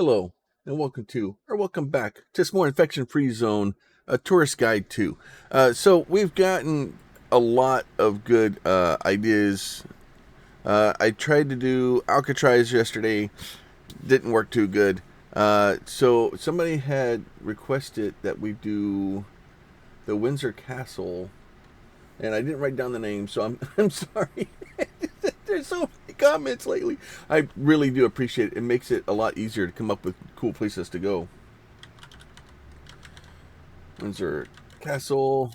Hello, and welcome back to some more Infection-Free Zone, a tourist guide too. So we've gotten a lot of good ideas. I tried to do Alcatraz yesterday, didn't work too good. So somebody had requested that we do the Windsor Castle, and I didn't write down the name, so I'm sorry. There's so many comments lately. I really do appreciate it. It makes it a lot easier to come up with cool places to go. Windsor Castle.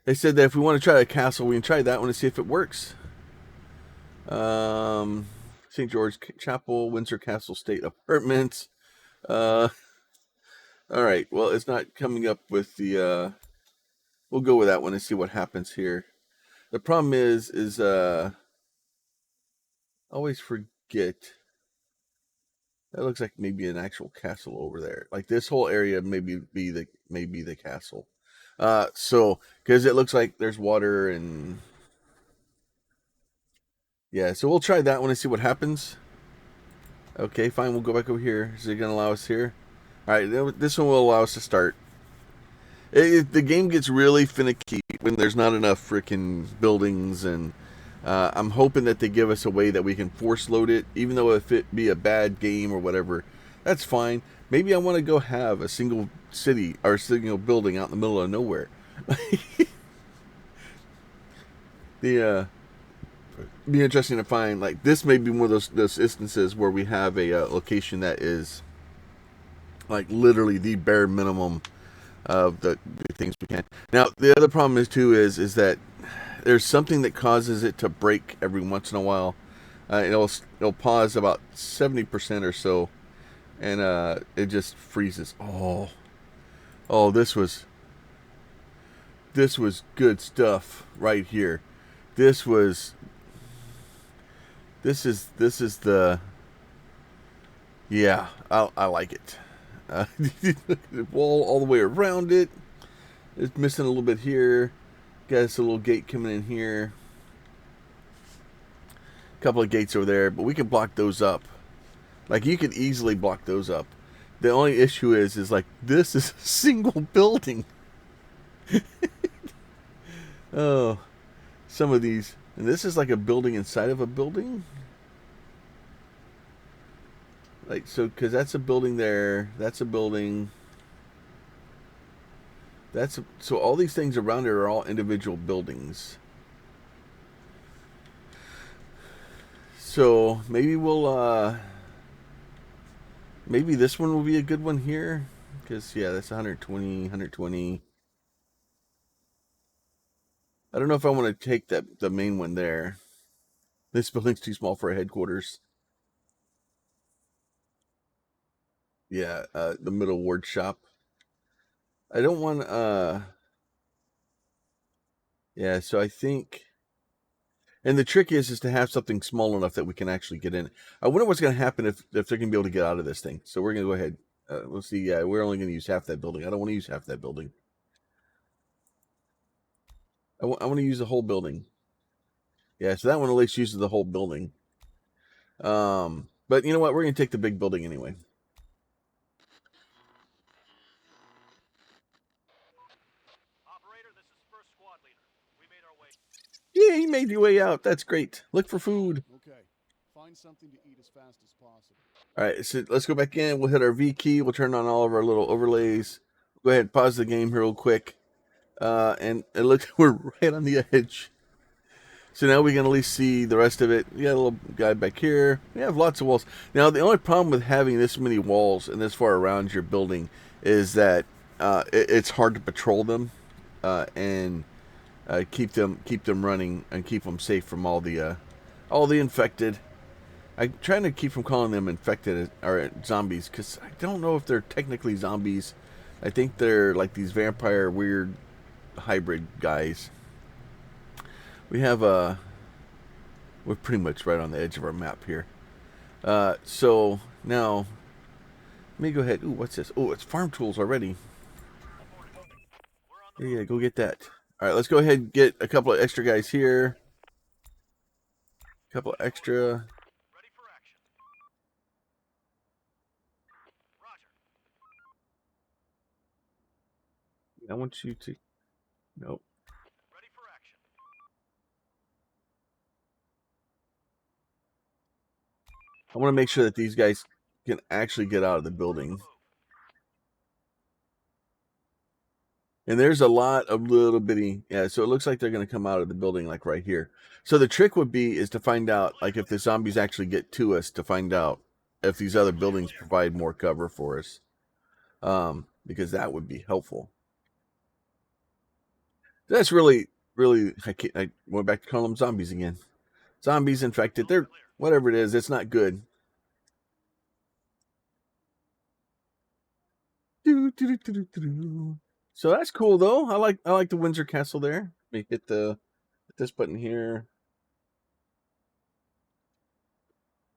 They said that if we want to try a castle, we can try that one to see if it works. St. George Chapel, Windsor Castle State Apartments. All right. Well, it's not coming up with the. We'll go with that one and see what happens here. The problem is always forget. That looks like maybe an actual castle over there. Like this whole area maybe be the castle. So because it looks like there's water and yeah, so we'll try that one and see what happens. Okay, fine. We'll go back over here. Is it gonna allow us here? All right, this one will allow us to start. The game gets really finicky when there's not enough freaking buildings, and I'm hoping that they give us a way that we can force load it, even though if it be a bad game or whatever, that's fine. Maybe I want to go have a single city or a single building out in the middle of nowhere. The be interesting to find like this may be one of those instances where we have a location that is like literally the bare minimum of the things we can. Now the other problem is too is that there's something that causes it to break every once in a while. It'll pause about 70% or so, and it just freezes. Oh, this was good stuff right here. This is the yeah. I like it. The wall all the way around it. It's missing a little bit here. Got us a little gate coming in here. A couple of gates over there, but we can block those up. Like you could easily block those up. The only issue is like this is a single building. Oh, some of these, and this is like a building inside of a building. Like so, because that's a building there. That's a building. So all these things around it are all individual buildings. So maybe maybe this one will be a good one here, because yeah, that's 120. I don't know if I want to take the main one there. This building's too small for a headquarters. Yeah, the middle ward shop. I don't want yeah, so I think, and the trick is to have something small enough that we can actually get in. I wonder what's going to happen if they're going to be able to get out of this thing. So we're going to go ahead. We'll see. Yeah, we're only going to use half that building. I don't want to use half that building. I want to use the whole building. Yeah, so that one at least uses the whole building. But you know what? We're going to take the big building anyway. Operator, this is first squad leader. We made our way. Yeah, you made your way out. That's great. Look for food. Okay. Find something to eat as fast as possible. All right, so let's go back in. We'll hit our V key. We'll turn on all of our little overlays. Go ahead, pause the game here real quick. And it looks like we're right on the edge. So now we can at least see the rest of it. You got a little guy back here. We have lots of walls. Now the only problem with having this many walls and this far around your building is that it's hard to patrol them and keep them running and keep them safe from all the infected. I'm trying to keep from calling them infected or zombies because I don't know if they're technically zombies. I think they're like these vampire weird hybrid guys. We have we're pretty much right on the edge of our map here. So now let me go ahead. Ooh, what's this? Oh, it's farm tools already. Yeah, go get that. All right, let's go ahead and get a couple of extra guys here. A couple extra. Ready for action. I want you to. Nope. Ready for action. I want to make sure that these guys can actually get out of the building. And there's a lot of little bitty, yeah, so it looks like they're going to come out of the building like right here. So the trick would be is to find out, like if the zombies actually get to us, to find out if these other buildings provide more cover for us. Because that would be helpful. That's really, I went back to calling them zombies again. Zombies infected, they're, whatever it is, it's not good. So that's cool though. I like the Windsor Castle there. Let me hit this button here.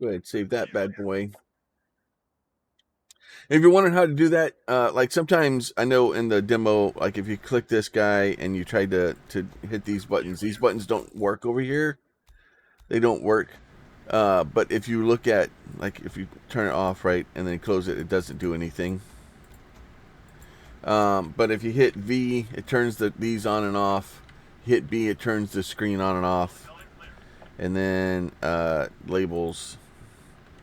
Go ahead, save that bad boy. If you're wondering how to do that, like sometimes I know in the demo, like if you click this guy and you try to hit these buttons don't work over here. They don't work. But if you look at, like if you turn it off, right, and then close it, it doesn't do anything. But if you hit V, it turns these on and off. Hit B, it turns the screen on and off. And then labels,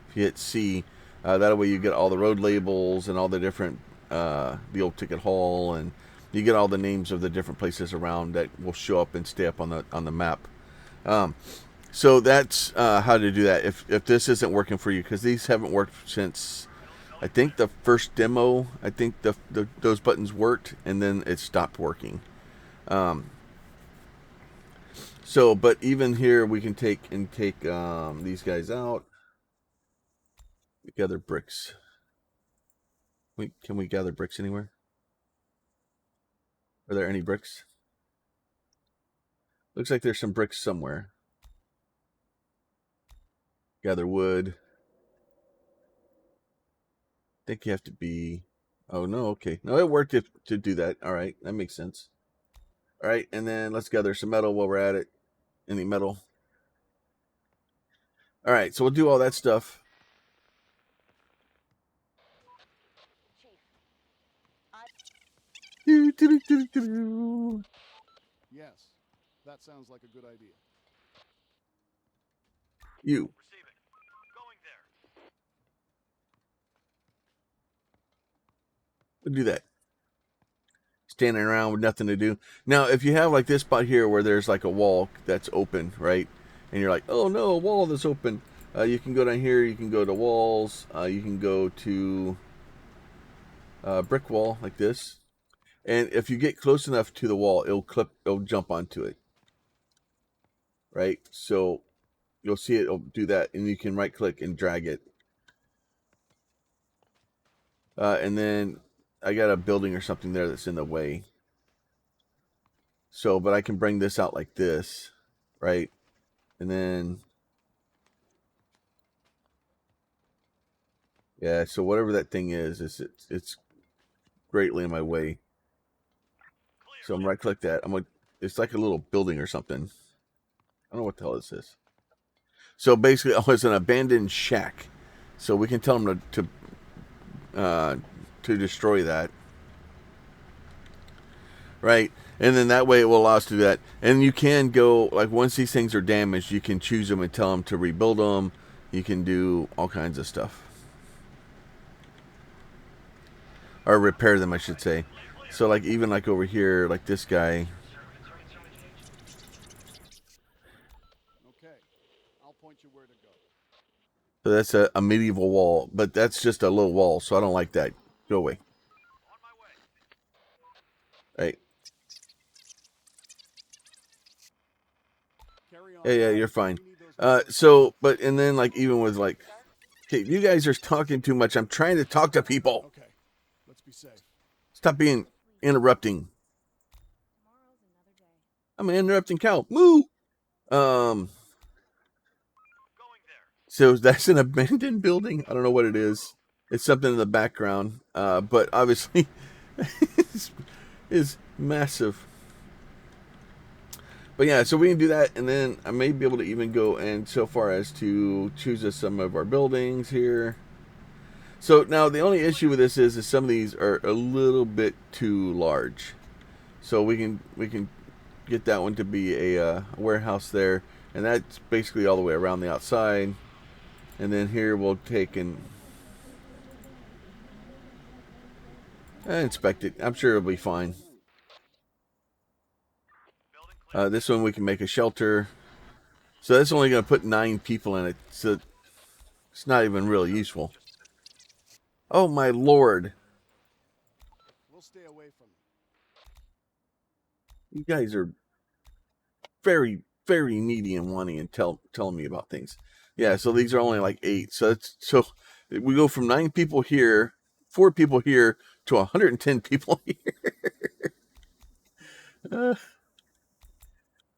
if you hit C, that way you get all the road labels and all the different, the old ticket hall, and you get all the names of the different places around that will show up and stay up on the map. So that's how to do that. If this isn't working for you, because these haven't worked since, I think the first demo, I think those buttons worked and then it stopped working. So, but even here we can take these guys out. We gather bricks. Can we gather bricks anywhere? Are there any bricks? Looks like there's some bricks somewhere. Gather wood. I think you have to be... Oh, no, okay. No, it worked to do that. All right, that makes sense. All right, and then let's gather some metal while we're at it. Any metal? All right, so we'll do all that stuff. Yes, that sounds like a good idea. You. Receiving. Going there. We'll do that. Standing around with nothing to do. Now, if you have like this spot here where there's like a wall that's open, right? And you're like, oh no, a wall that's open. You can go down here. You can go to walls. You can go to brick wall like this. And if you get close enough to the wall, it'll jump onto it. Right? So you'll see it'll do that, and you can right click and drag it. And then I got a building or something there that's in the way. So, but I can bring this out like this, right? And then, yeah, so whatever that thing is it's greatly in my way. So I'm right click that. It's like a little building or something. I don't know what the hell this is. So basically, oh, it's an abandoned shack. So we can tell them to destroy that. Right? And then that way it will allow us to do that. And you can go, like once these things are damaged, you can choose them and tell them to rebuild them. You can do all kinds of stuff. Or repair them, I should say. So like even like over here, like this guy. Okay, I'll point you where to go. So that's a medieval wall, but that's just a little wall, so I don't like that. Go away. On my way. Right. Carry on. Yeah, you're fine. So, but, and then like even with like, okay, you guys are talking too much. I'm trying to talk to people. Okay, let's be safe. Stop being interrupting. Tomorrow's another day. I'm an interrupting cow. Moo! Going there. So that's an abandoned building. I don't know what it is. It's something in the background, but obviously is massive. But yeah, so we can do that, and then I may be able to even go and so far as to choose us some of our buildings here. So now the only issue with this is some of these are a little bit too large. So we can get that one to be a warehouse there, and that's basically all the way around the outside. And then here we'll take and inspect it. I'm sure it'll be fine. Building clear. This one we can make a shelter. So that's only going to put 9 people in it. So it's not even really useful. Oh my lord. We'll stay away from them. You guys are very, very needy and wanting and telling me about things. Yeah, so these are only like 8. So we go from 9 people here, 4 people here, to 110 people here.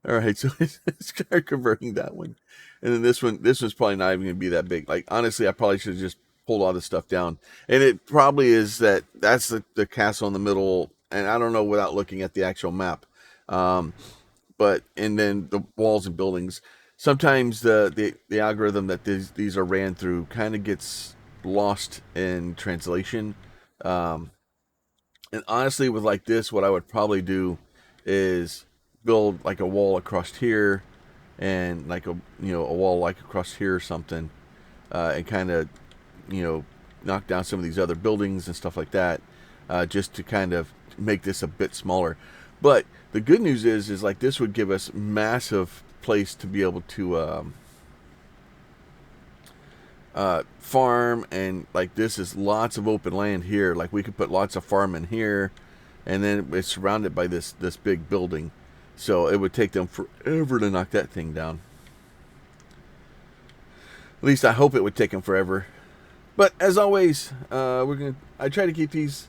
All right, so let's start converting that one, and then this one's probably not even gonna be that big. Like honestly, I probably should have just pulled all this stuff down, and it probably is that's the castle in the middle, and I don't know without looking at the actual map. But and then the walls and buildings. Sometimes the algorithm that these are ran through kind of gets lost in translation. Um, and honestly, with like this, what I would probably do is build like a wall across here, and like a a wall like across here or something, and kind of knock down some of these other buildings and stuff like that, just to kind of make this a bit smaller. But the good news is like this would give us massive place to be able to farm, and like this is lots of open land here. Like we could put lots of farm in here, and then it's surrounded by this big building. So it would take them forever to knock that thing down. At least I hope it would take them forever. But as always, I try to keep these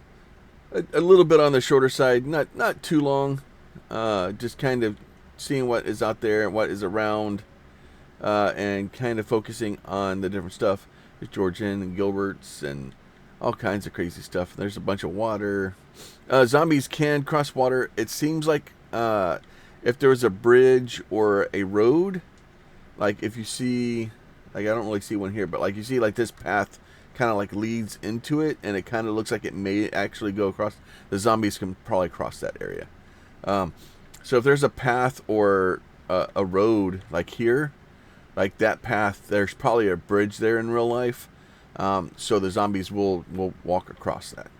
a little bit on the shorter side, not too long. Just kind of seeing what is out there and what is around, and kind of focusing on the different stuff. There's Georgian and Gilberts and all kinds of crazy stuff. There's a bunch of water. Zombies can cross water. It seems like if there was a bridge or a road, like if you see, like I don't really see one here, but like you see like this path kind of like leads into it, and it kind of looks like it may actually go across. The zombies can probably cross that area. So if there's a path or a road like here, like that path, there's probably a bridge there in real life. So the zombies will walk across that.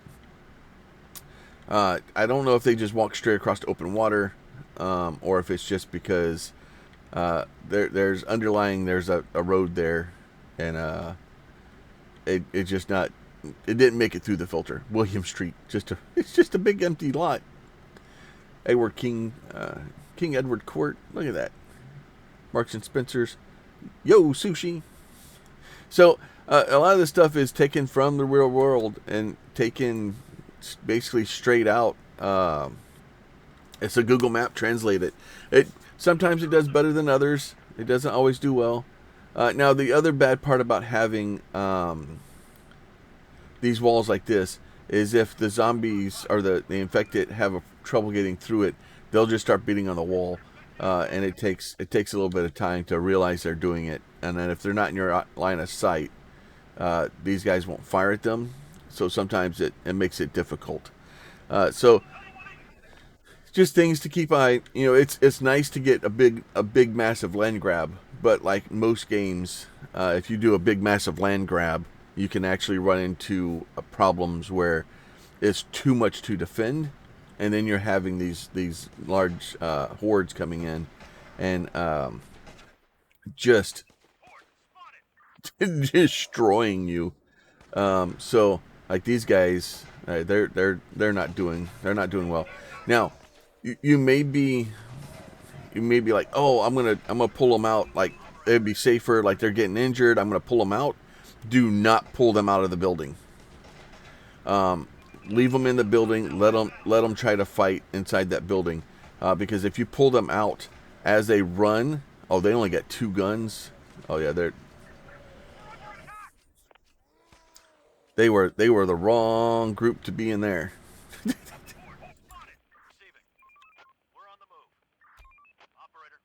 I don't know if they just walk straight across open water, or if it's just because there's a road there, and it just not, it didn't make it through the filter. William Street, it's just a big empty lot. Edward King Edward Court. Look at that. Marks and Spencer's. Yo, sushi. So a lot of this stuff is taken from the real world and taken basically straight out. It's a Google Map translated. It sometimes it does better than others. It doesn't always do well. Now the other bad part about having these walls like this is if the zombies or the infected have trouble getting through it, they'll just start beating on the wall, and it takes a little bit of time to realize they're doing it. And then if they're not in your line of sight, these guys won't fire at them. So sometimes it makes it difficult. So just things to keep eye. It's nice to get a big massive land grab, but like most games, if you do a big massive land grab, you can actually run into problems where it's too much to defend, and then you're having these large hordes coming in, and just destroying you. So like these guys, they're not doing well. Now, you may be like, oh, I'm gonna pull them out. Like it'd be safer. Like they're getting injured. I'm gonna pull them out. Do not pull them out of the building. Leave them in the building. Let them try to fight inside that building, because if you pull them out as they run, oh, they only got 2 guns. Oh yeah, they were the wrong group to be in there. Receiving. We're on the move. Operator.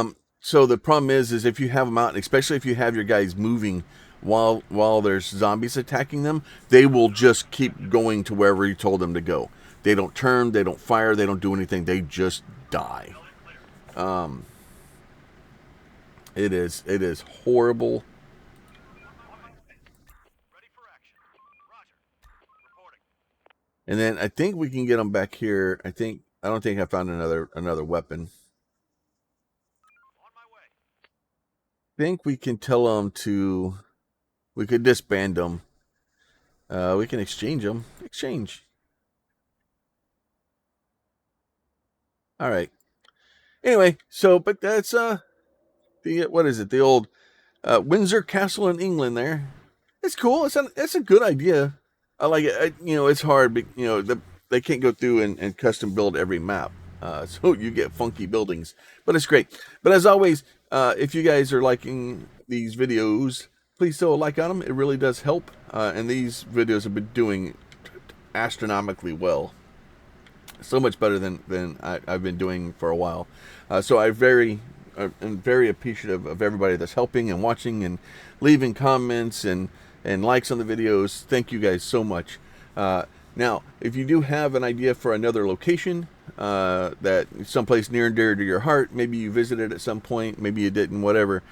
Roger. So the problem is if you have them out, especially if you have your guys moving while there's zombies attacking them, they will just keep going to wherever you told them to go. They don't turn, they don't fire, they don't do anything. They just die. It is horrible. Ready for action. Roger. Reporting. And then I think we can get them back here. I don't think I found another weapon. On my way. I think we can tell them to. We could disband them. We can exchange them. Exchange. All right. Anyway, so but that's the what is it? The old Windsor Castle in England. There, it's cool. It's a good idea. I like it. It's hard, but they can't go through and custom build every map, so you get funky buildings. But it's great. But as always, if you guys are liking these videos, please throw a like on them. It really does help. And these videos have been doing astronomically well. So much better than I've been doing for a while. So I'm very appreciative of everybody that's helping and watching and leaving comments and likes on the videos. Thank you guys so much. Now, if you do have an idea for another location that someplace near and dear to your heart, maybe you visited at some point, maybe you didn't, whatever.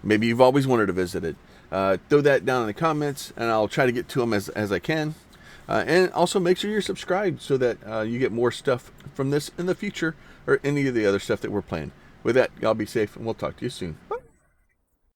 Maybe you've always wanted to visit it. Throw that down in the comments, and I'll try to get to them as I can. And also make sure you're subscribed so that you get more stuff from this in the future or any of the other stuff that we're playing. With that, y'all be safe, and we'll talk to you soon. Bye.